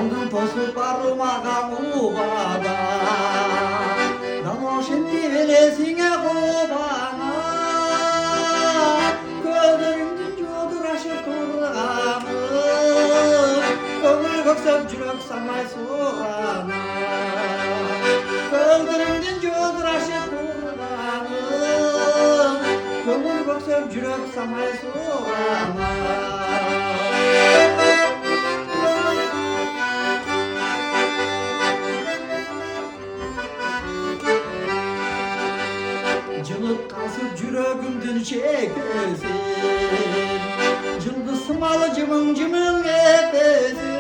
Aldın tosu parmağa ubada Damo şimdi velesine kubana Gözlerimden cuduraşıp durganım Köngül köksep jürek sanmay soğana Gözlerimden cuduraşıp durganım Köngül köksep jürek sanmay soğana Cılık kasıp yüreğimden çekesin Cılgı sımalı cımın cımın epesin